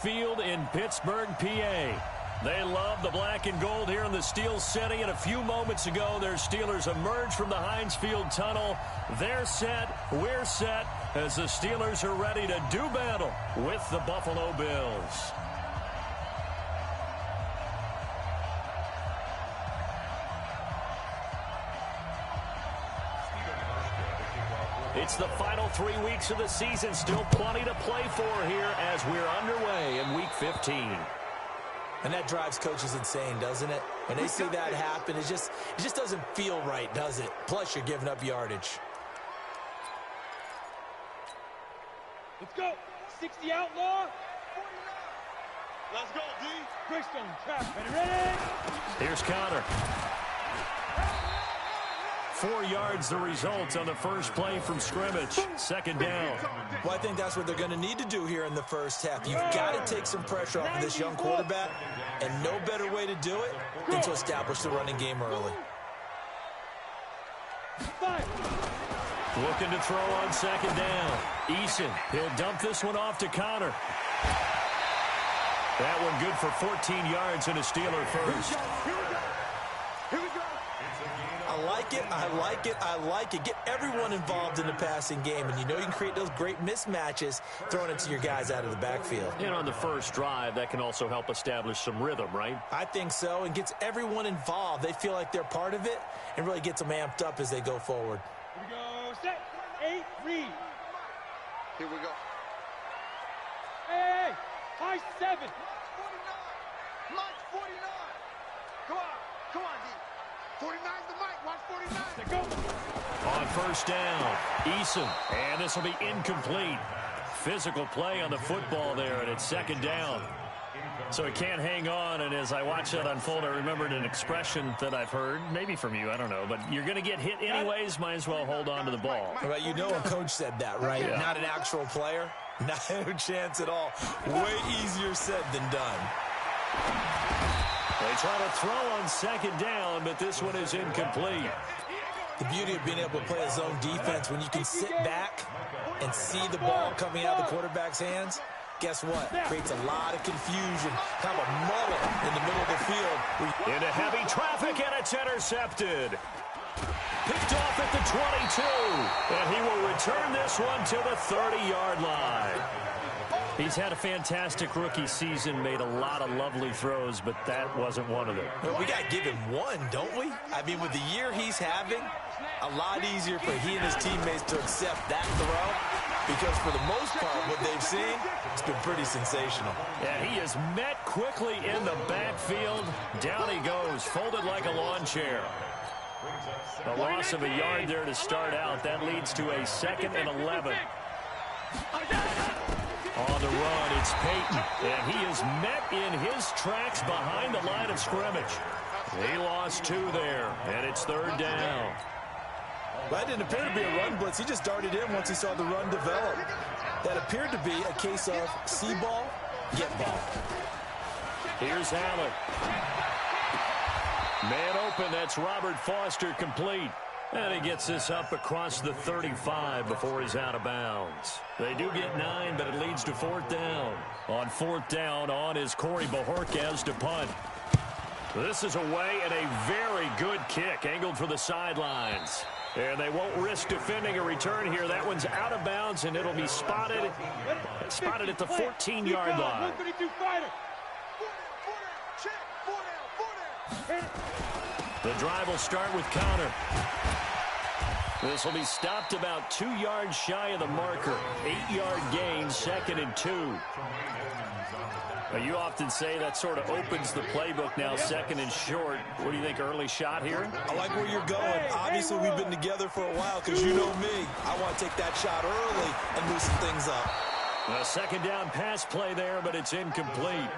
Field in Pittsburgh, PA. They love the black and gold here in the Steel City. And a few moments ago, their Steelers emerged from the Heinz Field tunnel. They're set. We're set as the Steelers are ready to do battle with the Buffalo Bills. It's the final 3 weeks of the season. Still plenty to play for here as we're underway in Week 15. And that drives coaches insane, doesn't it? When they see that happen, it just doesn't feel right, does it? Plus, you're giving up yardage. Let's go. 60 outlaw. Let's go, D. Greystone trap. Ready? Here's Connor. 4 yards the result on the first play from scrimmage. Second down. Well, I think that's what they're going to need to do here in the first half. You've got to take some pressure off of this young quarterback, and no better way to do it than to establish the running game early. Looking to throw on second down. Eason, he'll dump this one off to Connor. That one good for 14 yards and a Steeler first. I like it, I like it, I like it. Get everyone involved in the passing game, and you know you can create those great mismatches throwing it to your guys out of the backfield. And on the first drive, that can also help establish some rhythm, right? I think so, and gets everyone involved. They feel like they're part of it and really gets them amped up as they go forward. Here we go. Set. 8, read. Here we go. Hey, high 7. Mike 49. Come on, come on, D. 49's the mic. Watch 49. Let's go. On first down, Eason, and this will be incomplete. Physical play on the football there, and it's second down. So he can't hang on, and as I watch that unfold, I remembered an expression that I've heard, maybe from you, I don't know, but you're going to get hit anyways, might as well hold on to the ball. Well, you know a coach said that, right? Yeah. Not an actual player. No chance at all. Way easier said than done. They try to throw on second down, but this one is incomplete. The beauty of being able to play a zone defense when you can sit back and see the ball coming out of the quarterback's hands, guess what? Creates a lot of confusion, kind of a muddle in the middle of the field. Into heavy traffic, and it's intercepted. Picked off at the 22, and he will return this one to the 30-yard line. He's had a fantastic rookie season, made a lot of lovely throws, but that wasn't one of them. Well, we got to give him one, don't we? I mean, with the year he's having, a lot easier for he and his teammates to accept that throw, because for the most part, what they've seen, it's been pretty sensational. Yeah, he is met quickly in the backfield. Down he goes, folded like a lawn chair. A loss of a yard there to start out. That leads to a 2nd and 11. On the run, it's Peyton, and he is met in his tracks behind the line of scrimmage. He lost 2 there, and it's 3rd down. That didn't appear to be a run blitz. He just darted in once he saw the run develop. That appeared to be a case of see ball, get ball. Here's Allen. Man open, that's Robert Foster complete. And he gets this up across the 35 before he's out of bounds. They do get 9, but it leads to 4th down. On 4th down, on is Corey Bojorquez to punt. This is away and a very good kick, angled for the sidelines. And they won't risk defending a return here. That one's out of bounds, and it'll be spotted at the 14-yard line. 132 fighter. The drive will start with Connor. This will be stopped about 2 yards shy of the marker. 8-yard gain, 2nd and 2. Well, you often say that sort of opens the playbook now, 2nd and short. What do you think, early shot here? I like where you're going. Obviously, we've been together for a while because you know me. I want to take that shot early and loosen things up. A 2nd down pass play there, but it's incomplete.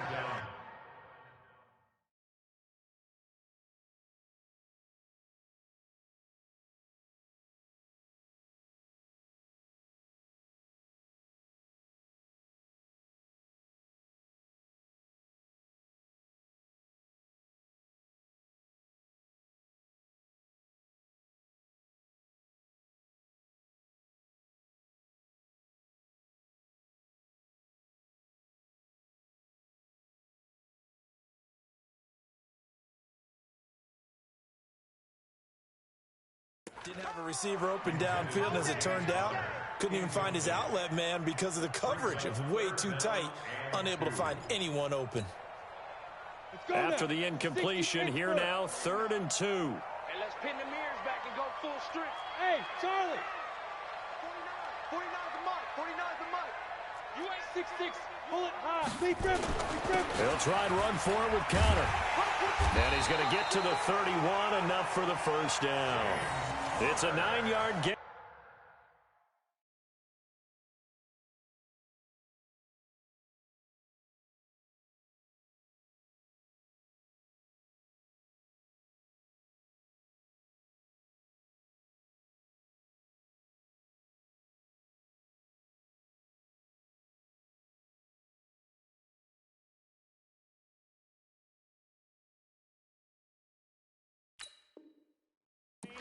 Didn't have a receiver open downfield, and as it turned out, couldn't even find his outlet man because of the coverage. It was way too tight, unable to find anyone open. After the incompletion, here now, 3rd and 2. And let's pin the mirrors back and go full strength. Hey, Charlie. 49's the mic. 49's the mic. You ain't 6'6". Pull it high. Deep grip. He'll try and run for it with Conner. And he's going to get to the 31, enough for the first down. It's a 9-yard gain.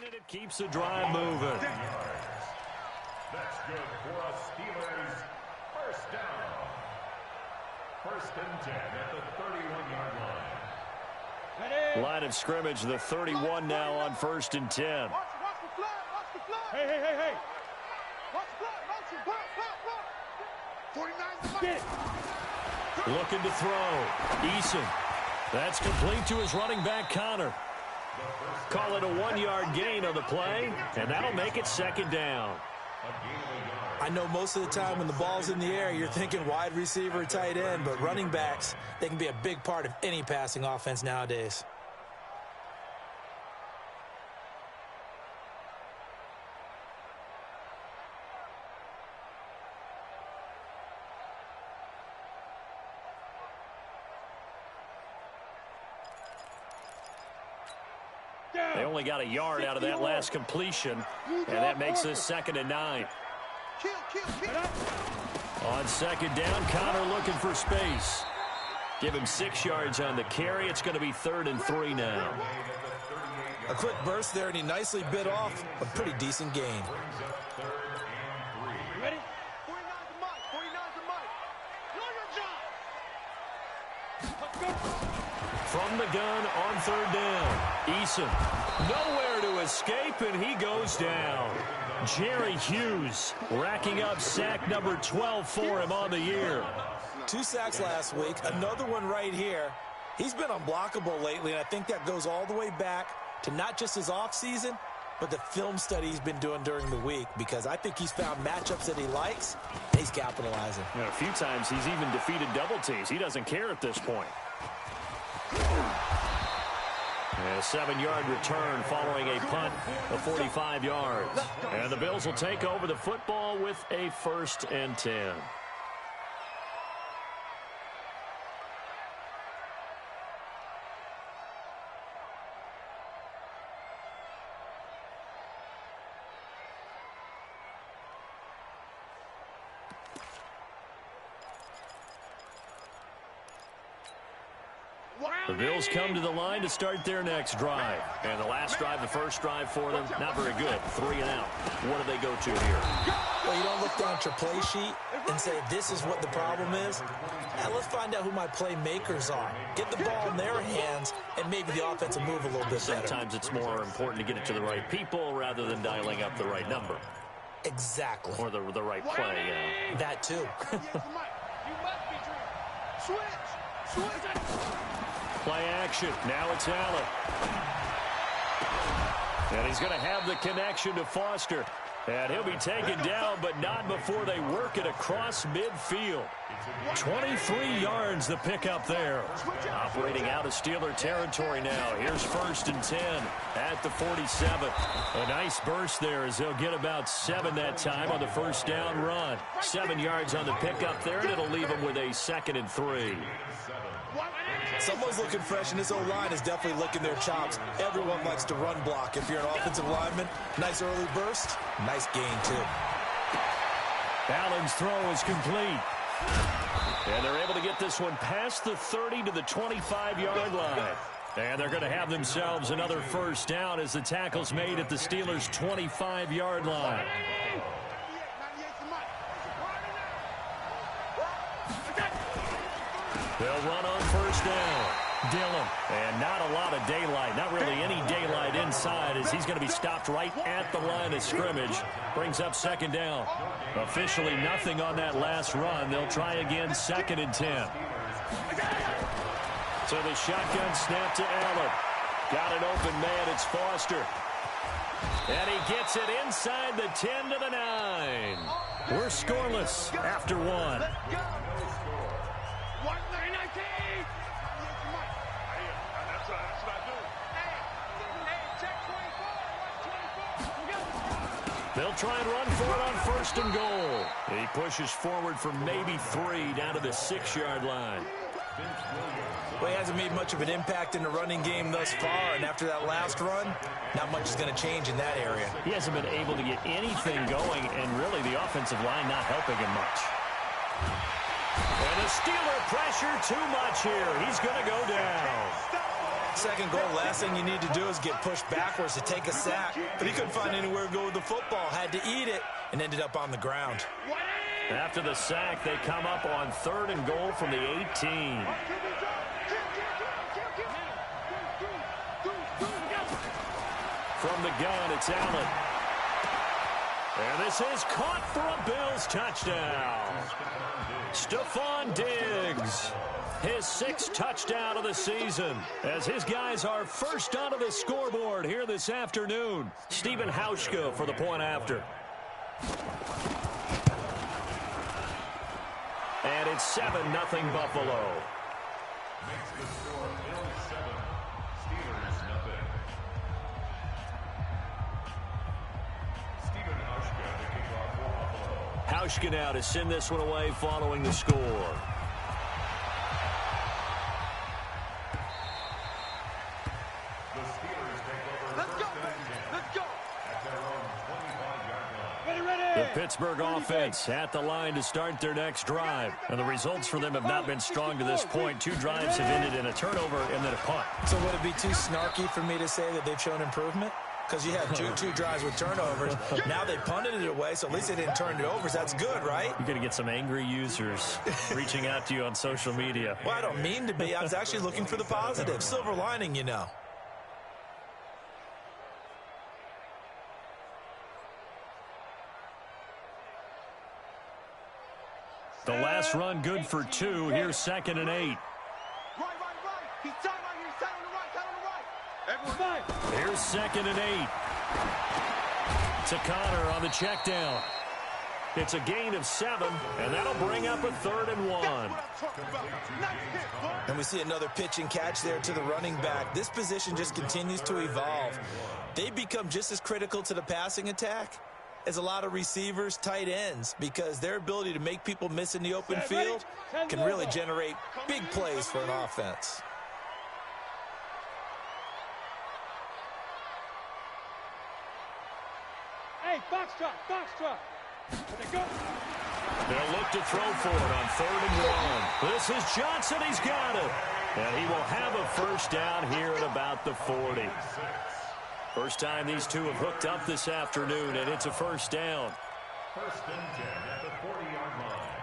And it keeps the drive moving. That's good for a Steelers first down. 1st and 10 at the 31-yard line. Line of scrimmage, the 31 now on 1st and 10. Watch the flag. Watch the flag. Hey. Watch the flag. Watch it. Block. 49's the mic. Get it. Looking to throw. Eason. That's complete to his running back, Conner. Call it a 1-yard gain on the play, and that'll make it 2nd down. I know most of the time when the ball's in the air, you're thinking wide receiver, tight end, but running backs, they can be a big part of any passing offense nowadays. They only got a yard out of that last completion, and that makes this 2nd and 9. Kill. On 2nd down, Conner looking for space. Give him 6 yards on the carry. It's going to be 3rd and 3 now. A quick burst there, and he nicely bit off a pretty decent gain. Ready? 49's the mic. 49's the mic. Know your job. Let's go. From the gun on 3rd down. Eason nowhere to escape, and he goes down. Jerry Hughes racking up sack number 12 for him on the year. 2 sacks last week, another one right here. He's been unblockable lately, and I think that goes all the way back to not just his offseason, but the film study he's been doing during the week, because I think he's found matchups that he likes, and he's capitalizing. A few times he's even defeated double teams. He doesn't care at this point. And a 7-yard return following a punt of 45 yards. And the Bills will take over the football with a 1st and 10. The Bills come to the line to start their next drive. And the last drive, the first drive for them, not very good. 3 and out. What do they go to here? Well, you don't look down at your play sheet and say, this is what the problem is. Now, let's find out who my playmakers are. Get the ball in their hands, and maybe the offense will move a little bit better. Sometimes it's more important to get it to the right people rather than dialing up the right number. Exactly. Or the right play, yeah. That, too. You must be dreaming. Switch. Play action. Now it's Allen. And he's going to have the connection to Foster. And he'll be taken down, but not before they work it across midfield. 23 yards the pickup there. Operating out of Steeler territory now. Here's 1st and 10 at the 47. A nice burst there as they'll get about 7 that time on the first down run. 7 yards on the pickup there, and it'll leave them with a 2nd and 3. Someone's looking fresh, and this O-line is definitely licking their chops. Everyone likes to run block. If you're an offensive lineman, nice early burst, nice gain, too. Allen's throw is complete. And they're able to get this one past the 30 to the 25-yard line. And they're going to have themselves another first down as the tackle's made at the Steelers' 25-yard line. They'll run on first down. Dillon. And not a lot of daylight. Not really any daylight inside as he's going to be stopped right at the line of scrimmage. Brings up second down. Officially nothing on that last run. They'll try again 2nd and 10. So the shotgun snap to Allen. Got an open man. It's Foster. And he gets it inside the 10 to the 9. We're scoreless after one. They'll try and run for it on 1st and goal. He pushes forward for maybe 3 down to the 6-yard line. Well, he hasn't made much of an impact in the running game thus far, and after that last run, not much is going to change in that area. He hasn't been able to get anything going, and really the offensive line not helping him much. And the Steeler pressure too much here. He's going to go down. 2nd goal, last thing you need to do is get pushed backwards to take a sack. But he couldn't find anywhere to go with the football. Had to eat it and ended up on the ground. After the sack, they come up on 3rd and goal from the 18. From the gun, it's Allen. And this is caught for a Bills touchdown. Stephon Diggs. His 6th touchdown of the season as his guys are first onto the scoreboard here this afternoon. Stephen Hauschka for the point after. And it's 7-0 Buffalo. Makes the score Bills 7, Steelers nothing. Stephen Hauschka to kick off for Buffalo. Hauschka now to send this one away following the score. Pittsburgh offense at the line to start their next drive. And the results for them have not been strong to this point. 2 drives have ended in a turnover and then a punt. So would it be too snarky for me to say that they've shown improvement? Because you had two drives with turnovers. Now they punted it away, so at least they didn't turn it over. So that's good, right? You're going to get some angry users reaching out to you on social media. Well, I don't mean to be. I was actually looking for the positive. Silver lining, you know. The last run good for 2. Here's 2nd and 8. He's tight right here. He's tight on the right. Tight on the right. Everyone. Here's 2nd and 8. To Connor on the check down. It's a gain of 7, and that'll bring up a 3rd and 1. And we see another pitch and catch there to the running back. This position just continues to evolve. They become just as critical to the passing attack as a lot of receivers, tight ends, because their ability to make people miss in the open field can really generate big plays for an offense. Hey, foxtrot, foxtrot. They'll look to throw for it on 3rd and 1. This is Johnson. He's got it. And he will have a first down here at about the 40. First time these two have hooked up this afternoon, and it's a first down. 1st and 10 at the 40-yard line.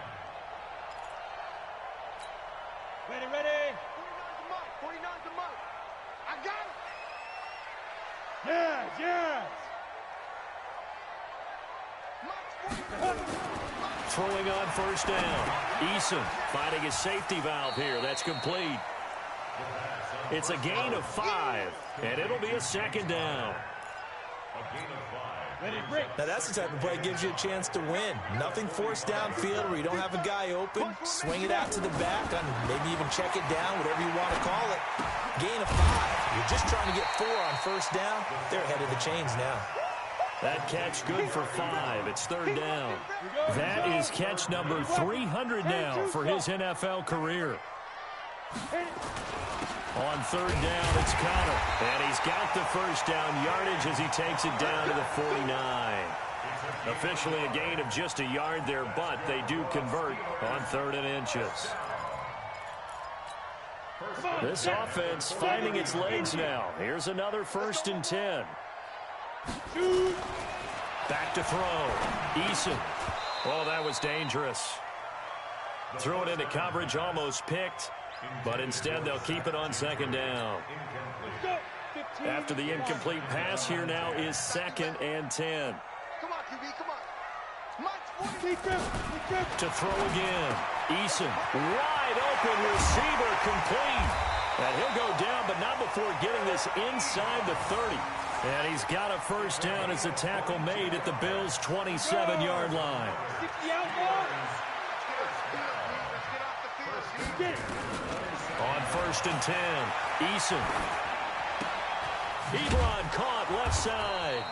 Ready. 49's the mark. I got it. Yes. Throwing on first down. Eason finding his safety valve here. That's complete. It's a gain of 5, and it'll be a 2nd down. A gain of 5. Ready, break. Now that's the type of play that gives you a chance to win. Nothing forced downfield where you don't have a guy open. Swing it out to the back, and maybe even check it down, whatever you want to call it. Gain of 5. You're just trying to get 4 on first down. They're ahead of the chains now. That catch good for 5. It's 3rd down. That is catch number 300 now for his NFL career. On 3rd down, it's Connor. And he's got the first down yardage as he takes it down to the 49. Officially a gain of just a yard there, but they do convert on 3rd and inches. This offense finding its legs now. Here's another 1st and 10. Back to throw. Eason. Oh, that was dangerous. Threw it into coverage, almost picked. But instead, they'll keep it on second down. After the incomplete pass, here now is 2nd and 10. Come on, QB, come on. To throw again. Eason, wide open receiver, complete. And he'll go down, but not before getting this inside the 30. And he's got a first down as the tackle made at the Bills' 27-yard line. On 1st and 10, Eason. Ebron caught left side.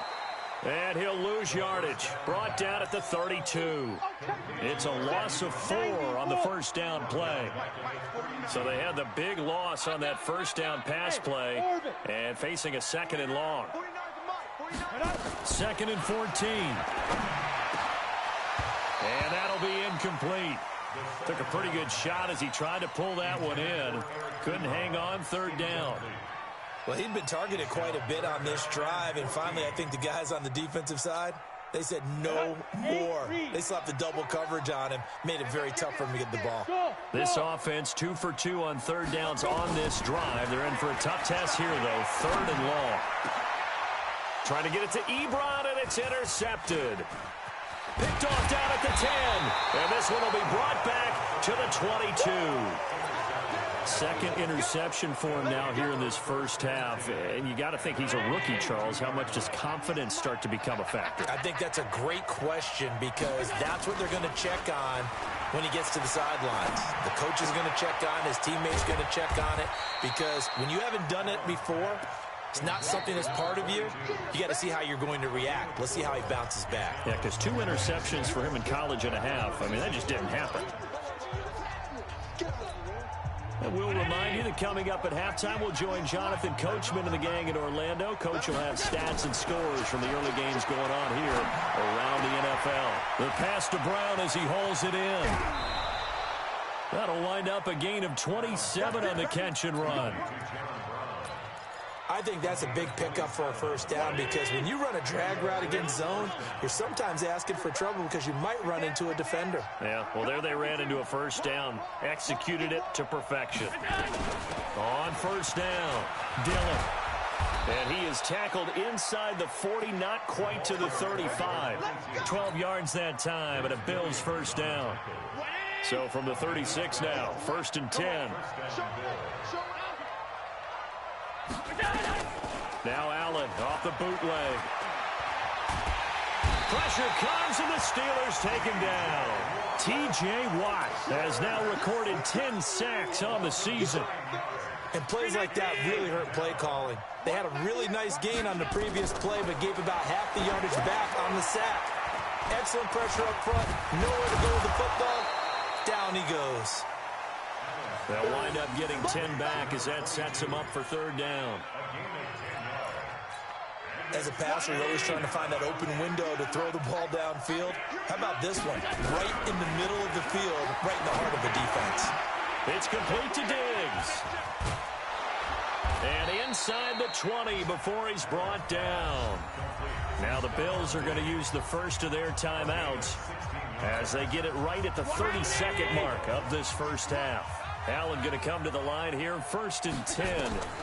And he'll lose yardage. Brought down at the 32. It's a loss of 4 on the first down play. So they had the big loss on that first down pass play and facing a 2nd and long. 2nd and 14. And that'll be incomplete. Took a pretty good shot as he tried to pull that one in. Couldn't hang on 3rd down. Well, he'd been targeted quite a bit on this drive, and finally I think the guys on the defensive side, they said no more. They slapped the double coverage on him, made it very tough for him to get the ball. This offense 2 for 2 on 3rd downs on this drive. They're in for a tough test here, though. 3rd and long. Trying to get it to Ebron, and it's intercepted. Picked off down at the 10. And this one will be brought back to the 22. 2nd interception for him now here in this first half. And you got to think he's a rookie, Charles. How much does confidence start to become a factor? I think that's a great question because that's what they're going to check on when he gets to the sidelines. The coach is going to check on, his teammates going to check on it, because when you haven't done it before, it's not something that's part of you. You got to see how you're going to react. Let's see how he bounces back. Yeah, because 2 interceptions for him in college and a half. I mean, that just didn't happen. And we'll remind you that coming up at halftime, we'll join Jonathan Coachman and the gang in Orlando. Coach will have stats and scores from the early games going on here around the NFL. The pass to Brown as he hauls it in. That'll wind up a gain of 27 on the catch and run. I think that's a big pickup for a first down because when you run a drag route against zone, you're sometimes asking for trouble because you might run into a defender. Yeah, well, there they ran into a first down. Executed it to perfection. On first down, Dillon. And he is tackled inside the 40, not quite to the 35. 12 yards that time, and a Bills first down. So from the 36 now, 1st and 10. Now Allen off the bootleg. Pressure comes, and the Steelers take him down. T.J. Watt has now recorded 10 sacks on the season. And plays like that really hurt play calling. They had a really nice gain on the previous play, but gave about half the yardage back on the sack. Excellent pressure up front. Nowhere to go with the football. Down he goes. They'll wind up getting 10 back as that sets him up for 3rd down. As a passer, you're always trying to find that open window to throw the ball downfield. How about this one? Right in the middle of the field, right in the heart of the defense. It's complete to Diggs. And inside the 20 before he's brought down. Now the Bills are going to use the first of their timeouts as they get it right at the 32nd mark of this first half. Allen going to come to the line here, 1st and 10.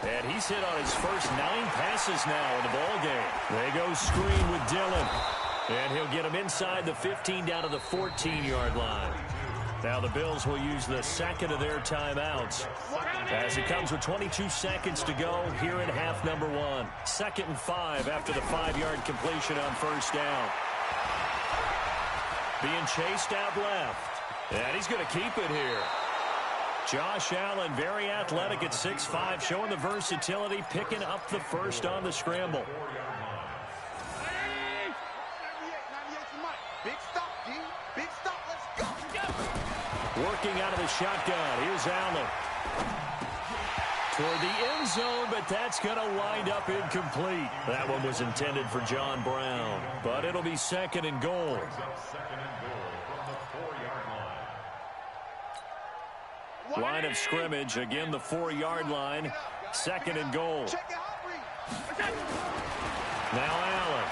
And he's hit on his first 9 passes now in the ballgame. They go screen with Dillon. And he'll get him inside the 15 down to the 14-yard line. Now the Bills will use the 2nd of their timeouts as it comes with 22 seconds to go here in half number 1. 2nd and 5 after the 5-yard completion on first down. Being chased out left. And he's going to keep it here. Josh Allen, very athletic at 6'5", showing the versatility, picking up the first on the scramble. Big stop, D. Big stop. Let's go. Working out of the shotgun. Here's Allen. Toward the end zone, but that's going to wind up incomplete. That one was intended for John Brown, but it'll be 2nd and goal. Line of scrimmage, again the 4-yard line, 2nd and goal. Now Allen,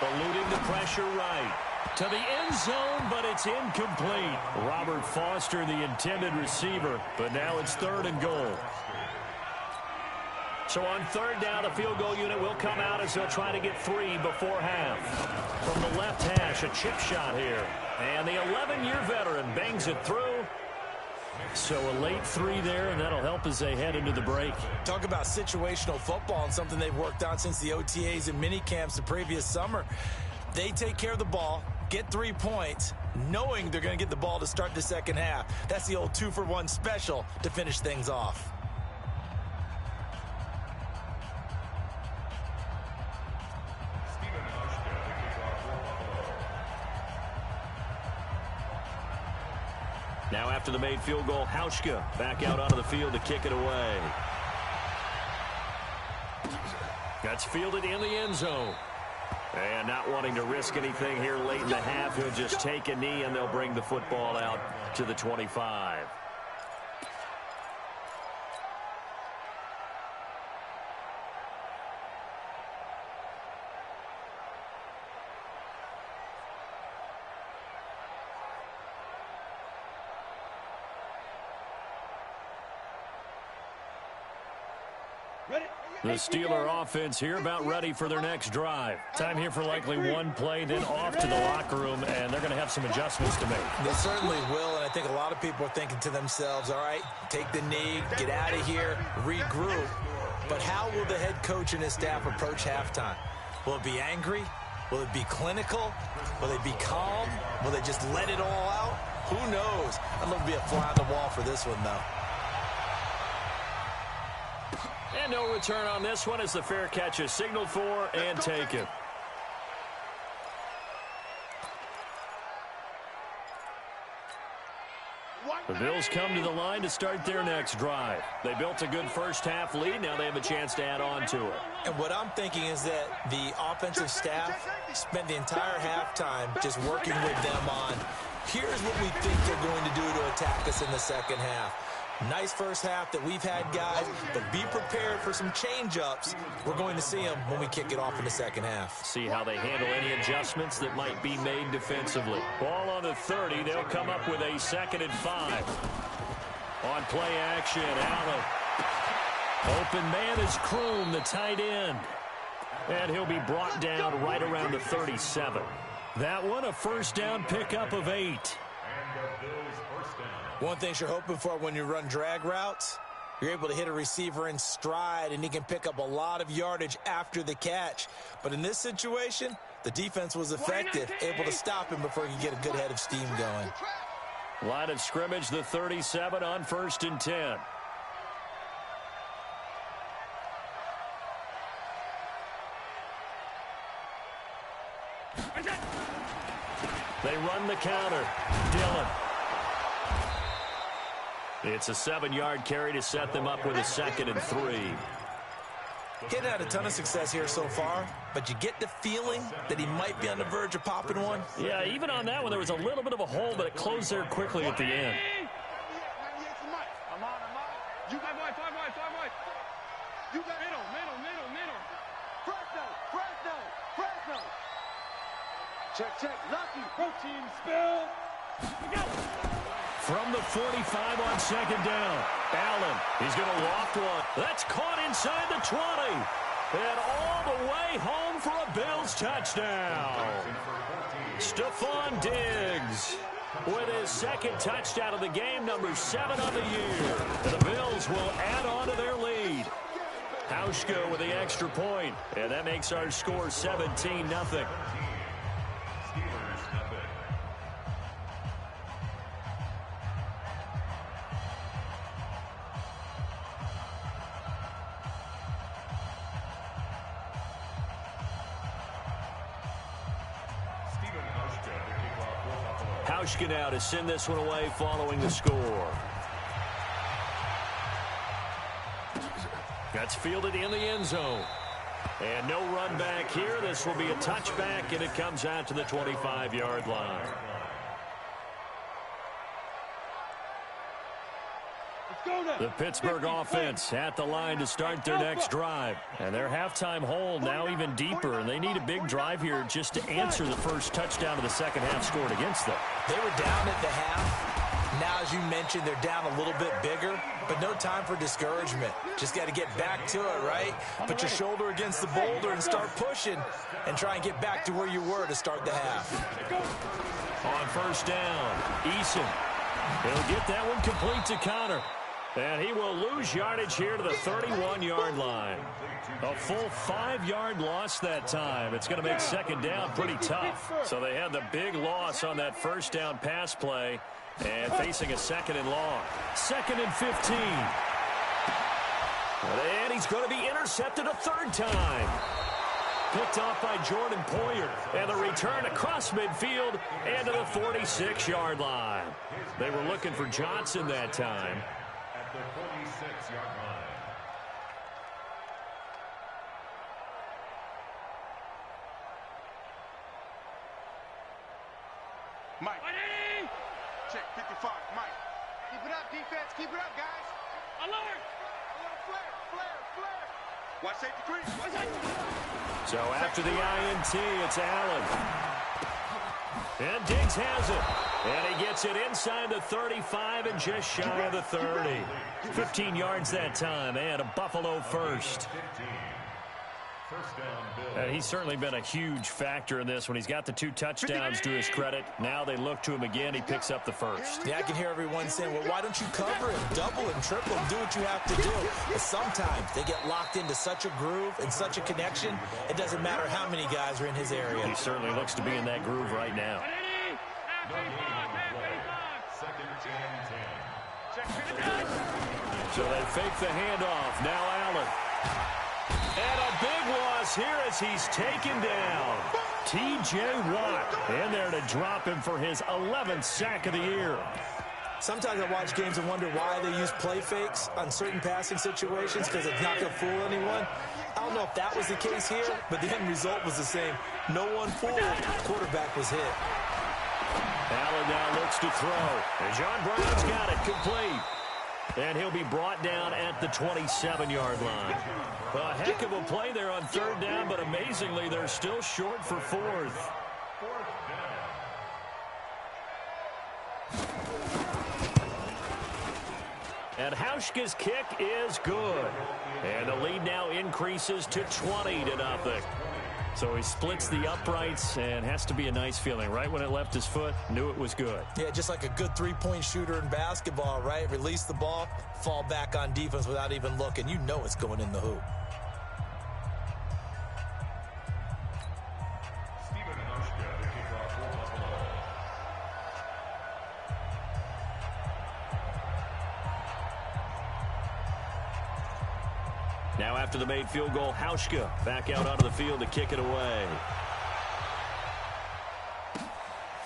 eluding the pressure right. To the end zone, but it's incomplete. Robert Foster, the intended receiver, but now it's 3rd and goal. So on 3rd down, the field goal unit will come out as they'll try to get 3 before half. From the left hash, a chip shot here. And the 11-year veteran bangs it through. So a late 3 there, and that'll help as they head into the break. Talk about situational football and something they've worked on since the OTAs and mini camps the previous summer. They take care of the ball, get 3 points, knowing they're going to get the ball to start the second half. That's the old 2-for-1 special to finish things off. Now after the made field goal, Hauschka back out onto the field to kick it away. That's fielded in the end zone. And not wanting to risk anything here late in the half, he'll just take a knee and they'll bring the football out to the 25. The Steeler offense here about ready for their next drive. Time here for likely one play, then off to the locker room, and they're going to have some adjustments to make. They certainly will, and I think a lot of people are thinking to themselves, all right, take the knee, get out of here, regroup. But how will the head coach and his staff approach halftime? Will it be angry? Will it be clinical? Will they be calm? Will they just let it all out? Who knows? I'd love to be a fly on the wall for this one, though. And no return on this one as the fair catch is signaled for and taken. The Bills come to the line to start their next drive. They built a good first-half lead. Now they have a chance to add on to it. And what I'm thinking is that the offensive staff spent the entire halftime just working with them on, here's what we think they're going to do to attack us in the second half. Nice first half that we've had, guys, but be prepared for some change-ups. We're going to see them when we kick it off in the second half. See how they handle any adjustments that might be made defensively. Ball on the 30. They'll come up with a 2nd and 5. On play action, Allen. Open man is Kroom, the tight end. And he'll be brought down right around the 37. That one, a first down pickup of 8. One thing you're hoping for when you run drag routes, you're able to hit a receiver in stride, and he can pick up a lot of yardage after the catch. But in this situation, the defense was effective, able to stop him before he could get a good head of steam going. Line of scrimmage, the 37 on 1st and 10. They run the counter. Dillon. It's a 7-yard carry to set them up with a 2nd and 3. He's had a ton of success here so far, but you get the feeling that he might be on the verge of popping one. Yeah, even on that one, there was a little bit of a hole, but it closed there quickly at the end. You got five wide. You got middle. Fresno. Check. Lucky. Protein spill. From the 45 on 2nd down. Allen, he's going to loft one. That's caught inside the 20. And all the way home for a Bills touchdown. Stephon Diggs with his 2nd touchdown of the game, number 7 on the year. And the Bills will add on to their lead. Hauschka with the extra point. And that makes our score 17-0. Hauschka now to send this one away following the score. That's fielded in the end zone. And no run back here. This will be a touchback, and it comes out to the 25-yard line. The Pittsburgh offense at the line to start their next drive. And their halftime hole now even deeper, and they need a big drive here just to answer the first touchdown of the second half scored against them. They were down at the half. Now, as you mentioned, they're down a little bit bigger, but no time for discouragement. Just got to get back to it, right? Put your shoulder against the boulder and start pushing and try and get back to where you were to start the half. On first down, Eason. He'll get that one complete to Connor. And he will lose yardage here to the 31-yard line. A full 5-yard loss that time. It's going to make second down pretty tough. So they had the big loss on that first down pass play and facing a second and long. 2nd and 15. And he's going to be intercepted a third time. Picked off by Jordan Poyer. And the return across midfield and to the 46-yard line. They were looking for Johnson that time. At the 46-yard line. Mike. Check 55, Mike. Keep it up, defense. Keep it up, guys. Alert. Flare. Watch safety creep. So after the INT, it's Allen. And Diggs has it. And he gets it inside the 35 and just shy of the 30. 15 yards that time and a Buffalo first. And he's certainly been a huge factor in this when he's got the 2 touchdowns to his credit. Now they look to him again. He picks up the first. Yeah, I can hear everyone saying, well, why don't you cover him, double him, triple him, do what you have to do. But sometimes they get locked into such a groove and such a connection, it doesn't matter how many guys are in his area. He certainly looks to be in that groove right now. So they fake the handoff. Now Allen. And a big loss here as he's taken down. T.J. Watt in there to drop him for his 11th sack of the year. Sometimes I watch games and wonder why they use play fakes on certain passing situations because it's not going to fool anyone. I don't know if that was the case here, but the end result was the same. No one fooled. Quarterback was hit. Allen now looks to throw. And John Brown's got it complete. And he'll be brought down at the 27-yard line. A heck of a play there on third down, but amazingly, they're still short for fourth. And Hauschka's kick is good. And the lead now increases to 20-0. So he splits the uprights and has to be a nice feeling. Right when it left his foot, knew it was good. Yeah, just like a good three-point shooter in basketball, right? Release the ball, fall back on defense without even looking. You know it's going in the hoop. Stephen Hauschka, the kickoff for Buffalo. Now after the made field goal, Hauschka back out onto the field to kick it away.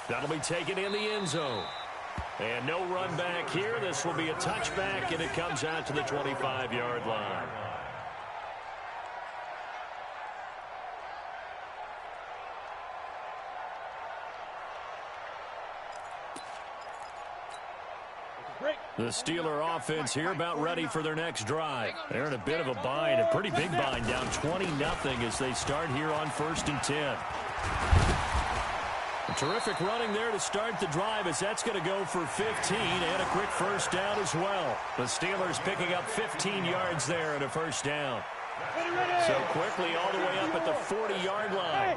That'll be taken in the end zone. And no run back here. This will be a touchback, and it comes out to the 25-yard line. The Steeler offense here about ready for their next drive. They're in a bit of a bind, a pretty big bind, down 20-0 as they start here on 1st and 10. A terrific running there to start the drive as that's going to go for 15 and a quick first down as well. The Steelers picking up 15 yards there and a first down. So quickly all the way up at the 40-yard line.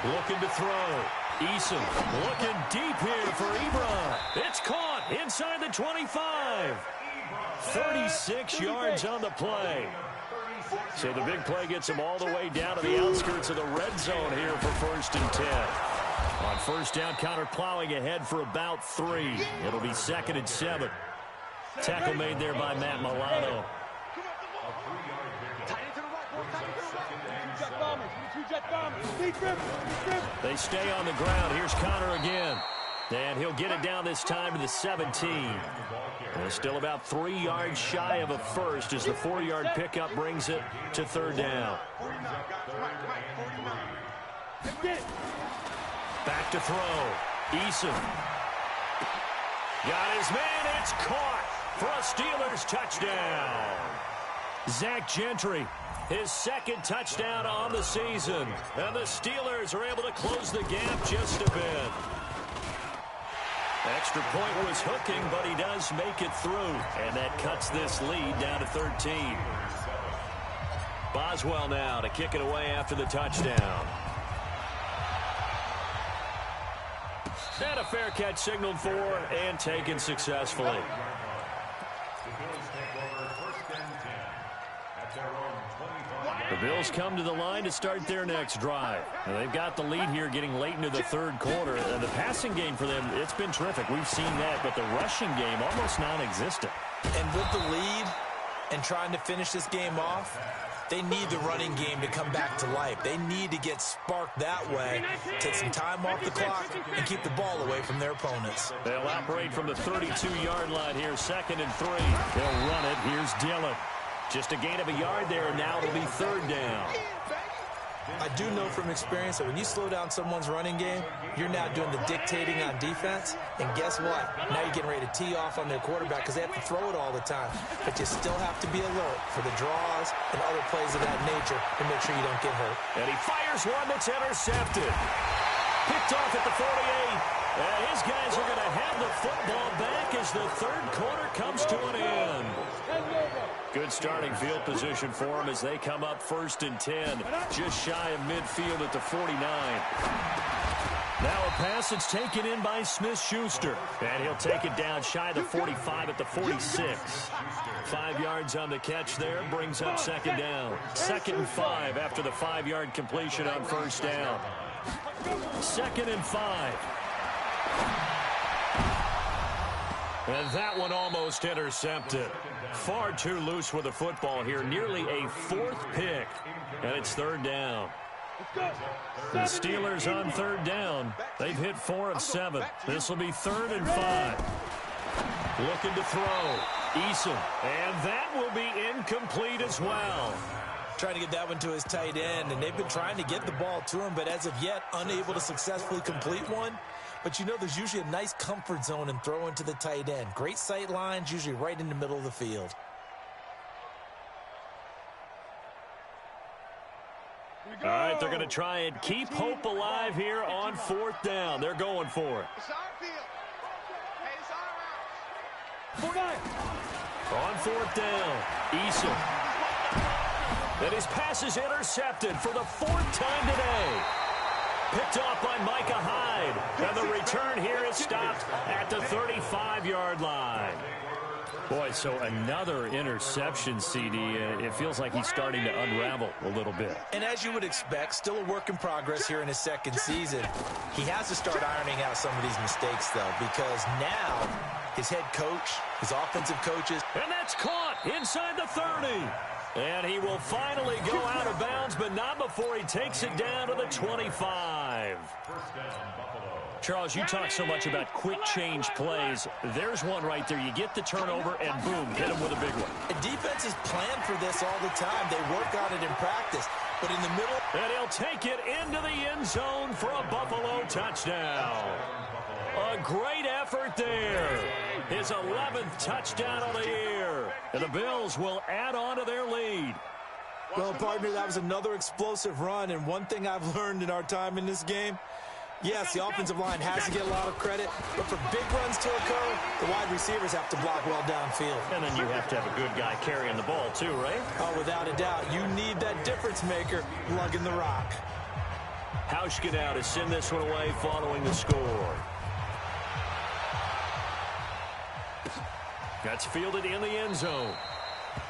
Looking to throw. Eason looking deep here for Ebron. It's caught inside the 25. 36 yards on the play. So the big play gets him all the way down to the outskirts of the red zone here for 1st and 10. On first down, Connor plowing ahead for about 3. It'll be 2nd and 7. Tackle made there by Matt Milano. They stay on the ground. Here's Connor again. And he'll get it down this time to the 17. And still about 3 yards shy of a first as the 4-yard pickup brings it to 3rd down. Back to throw. Eason. Got his man. It's caught for a Steelers touchdown. Zach Gentry, his second touchdown on the season. And the Steelers are able to close the gap just a bit. Extra point was hooking, but he does make it through. And that cuts this lead down to 13. Boswell now to kick it away after the touchdown. And a fair catch signaled for and taken successfully. The Bills come to the line to start their next drive. Now, they've got the lead here getting late into the third quarter. The passing game for them, it's been terrific. We've seen that, but the rushing game almost non-existent. And with the lead and trying to finish this game off, they need the running game to come back to life. They need to get sparked that way, take some time off the clock, and keep the ball away from their opponents. They'll operate from the 32-yard line here, 2nd and 3. They'll run it. Here's Dillon. Just a gain of a yard there, and now it'll be 3rd down. I do know from experience that when you slow down someone's running game, you're now doing the dictating on defense. And guess what? Now you're getting ready to tee off on their quarterback because they have to throw it all the time. But you still have to be alert for the draws and other plays of that nature to make sure you don't get hurt. And he fires one that's intercepted. Picked off at the 48. And his guys are going to have the football back as the third quarter comes to an end. Good starting field position for them as they come up 1st and 10, just shy of midfield at the 49. Now a pass that's taken in by Smith-Schuster, and he'll take it down shy of the 45 at the 46. 5 yards on the catch there, brings up 2nd down. 2nd and 5 after the 5-yard completion on 1st down. 2nd and 5. And that one almost intercepted. Far too loose with the football here. Nearly a 4th pick. And it's 3rd down. The Steelers on 3rd down. They've hit 4 of 7. This will be 3rd and 5. Looking to throw. Eason. And that will be incomplete as well. Trying to get that one to his tight end, and they've been trying to get the ball to him, but as of yet, unable to successfully complete one. But you know there's usually a nice comfort zone in throwing to the tight end. Great sight lines, usually right in the middle of the field. All right, they're going to try and keep hope alive here on 4th down. They're going for it. It's our field. Hey, it's our route. On 4th down, Eason. And his pass is intercepted for the 4th time today. Picked off by Micah Hyde. And the return here is stopped at the 35-yard line. Boy, so another interception, CD. It feels like he's starting to unravel a little bit. And as you would expect, still a work in progress here in his 2nd season. He has to start ironing out some of these mistakes, though, because now his head coach, his offensive coaches. And that's caught inside the 30. And he will finally go out of bounds, but not before he takes it down to the 25. Charles, you talk so much about quick change plays. There's one right there. You get the turnover, and boom, hit him with a big one. And defenses plan for this all the time. They work on it in practice. But in the middle. And he'll take it into the end zone for a Buffalo touchdown. A great effort there. His 11th touchdown of the year. And the Bills will add on to their lead. Well, partner, that was another explosive run. And one thing I've learned in our time in this game, yes, the offensive line has to get a lot of credit, but for big runs to occur, the wide receivers have to block well downfield. And then you have to have a good guy carrying the ball too, right? Oh, without a doubt. You need that difference maker lugging the rock. Hauschka now to send this one away following the score. That's fielded in the end zone.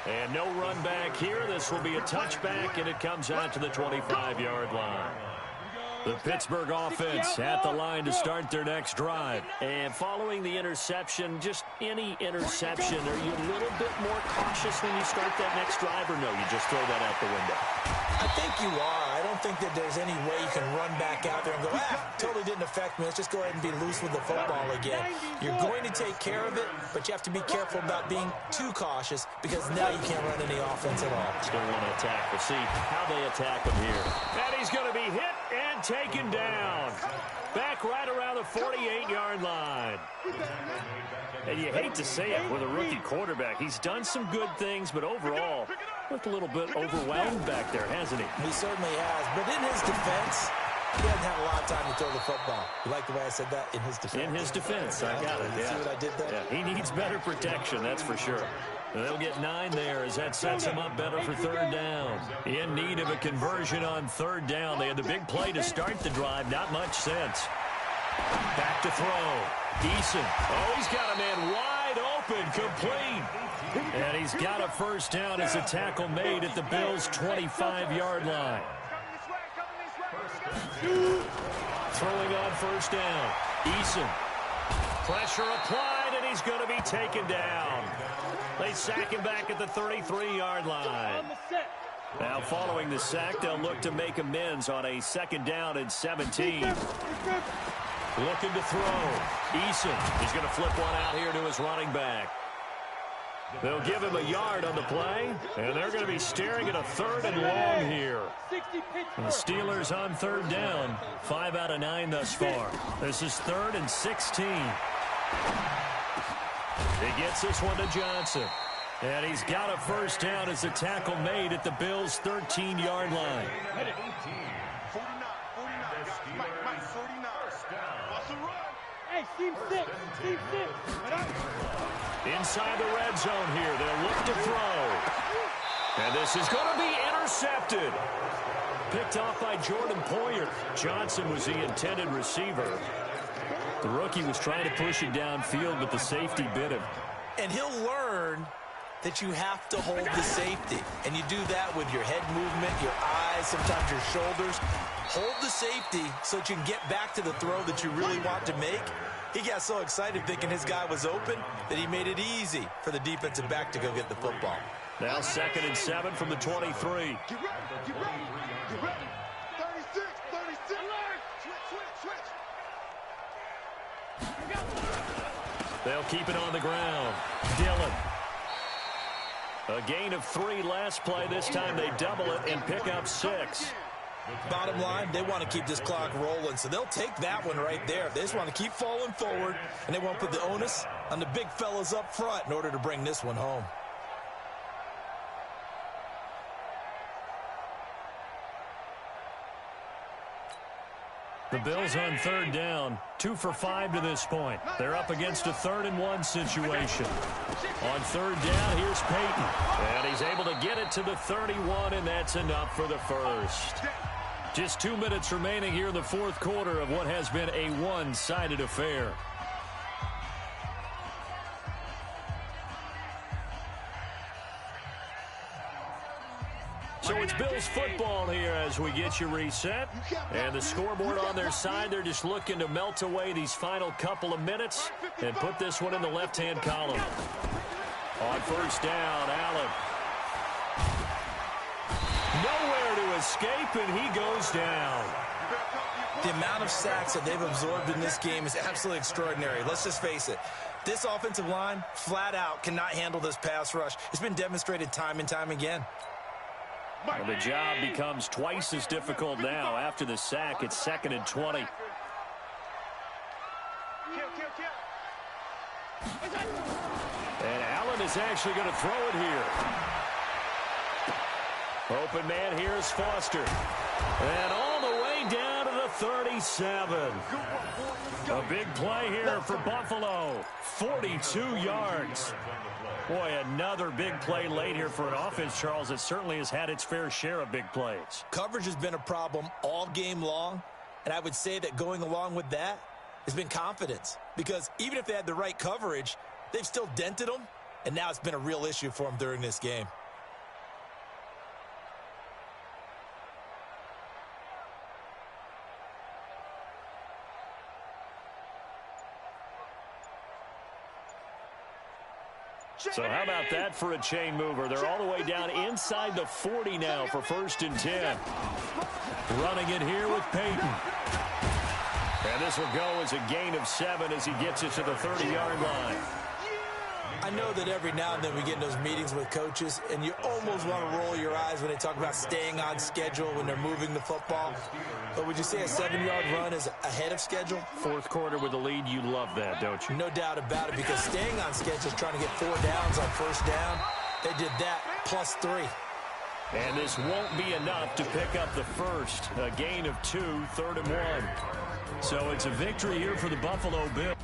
And no run back here. This will be a touchback, and it comes out to the 25-yard line. The Pittsburgh offense at the line to start their next drive. And following the interception, just any interception, are you a little bit more cautious when you start that next drive, or no, you just throw that out the window? I think you are. I don't think that there's any way you can run back out there and go, totally didn't affect me. Let's just go ahead and be loose with the football again. You're going to take care of it, but you have to be careful about being too cautious because now you can't run any offense at all. Still want to attack. We'll see how they attack him here. And he's going to be hit and and taken down. Back right around the 48-yard line. And you hate to say it with a rookie quarterback. He's done some good things, but overall, looked a little bit overwhelmed back there, hasn't he? He certainly has. But in his defense, he hasn't had a lot of time to throw the football. You like the way I said that? In his defense. In his defense, I got it. You see what I did there? Yeah, he needs better protection, that's for sure. And they'll get 9 there as that sets him up better for third down. In need of a conversion on third down. They had the big play to start the drive. Not much sense. Back to throw. Eason. Oh, he's got a man wide open, complete. And he's got a first down as a tackle made at the Bills' 25-yard line. Throwing on first down. Eason. Pressure applied, and he's going to be taken down. They sack him back at the 33-yard line. Now, following the sack, they'll look to make amends on a second down and 17. Looking to throw. Eason. He's going to flip one out here to his running back. They'll give him a yard on the play, and they're going to be staring at a third and long here. The Steelers on third down, 5 out of 9 thus far. This is 3rd and 16. He gets this one to Johnson. And he's got a first down as a tackle made at the Bills' 13-yard line. 49, 49. Mike, 49. Watch the run. Hey, team 6. Team 6. Inside the red zone here, they'll look to throw. And this is going to be intercepted. Picked off by Jordan Poyer. Johnson was the intended receiver. The rookie was trying to push it downfield, but the safety bit him. And he'll learn that you have to hold the safety. And you do that with your head movement, your eyes, sometimes your shoulders. Hold the safety so that you can get back to the throw that you really want to make. He got so excited thinking his guy was open that he made it easy for the defensive back to go get the football. Now 2nd and 7 from the 23. Get ready. 36. 36. Switch. They'll keep it on the ground. Dillon. A gain of 3 last play. This time they double it and pick up 6. Bottom line, they want to keep this clock rolling, so they'll take that one right there. They just want to keep falling forward, and they won't put the onus on the big fellas up front in order to bring this one home. The Bills on third down, 2 for 5 to this point. They're up against a 3rd and 1 situation. On third down, here's Peyton. And he's able to get it to the 31, and that's enough for the first. Just 2 minutes remaining here in the fourth quarter of what has been a one-sided affair. So it's Bills football here as we get you reset. And the scoreboard on their side, they're just looking to melt away these final couple of minutes and put this one in the left-hand column. On first down, Allen. Nowhere to escape, and he goes down. The amount of sacks that they've absorbed in this game is absolutely extraordinary. Let's just face it. This offensive line, flat out, cannot handle this pass rush. It's been demonstrated time and time again. Well, the job becomes twice as difficult now. After the sack, it's 2nd and 20. And Allen is actually going to throw it here. Open man here is Foster. And all the way down to the 37. A big play here for Buffalo. 42 yards. Boy, another big play late here for an offense, Charles, that certainly has had its fair share of big plays. Coverage has been a problem all game long, and I would say that going along with that has been confidence. Because even if they had the right coverage, they've still dented them, and now it's been a real issue for them during this game. So how about that for a chain mover? They're all the way down inside the 40 now for 1st and 10. Running it here with Peyton. And this will go as a gain of 7 as he gets it to the 30-yard line. I know that every now and then we get in those meetings with coaches, and you almost want to roll your eyes when they talk about staying on schedule when they're moving the football. But would you say a 7-yard run is ahead of schedule? Fourth quarter with a lead, you love that, don't you? No doubt about it, because staying on schedule is trying to get 4 downs on first down. They did that plus 3. And this won't be enough to pick up the first. A gain of 2, 3rd and 1. So it's a victory here for the Buffalo Bills.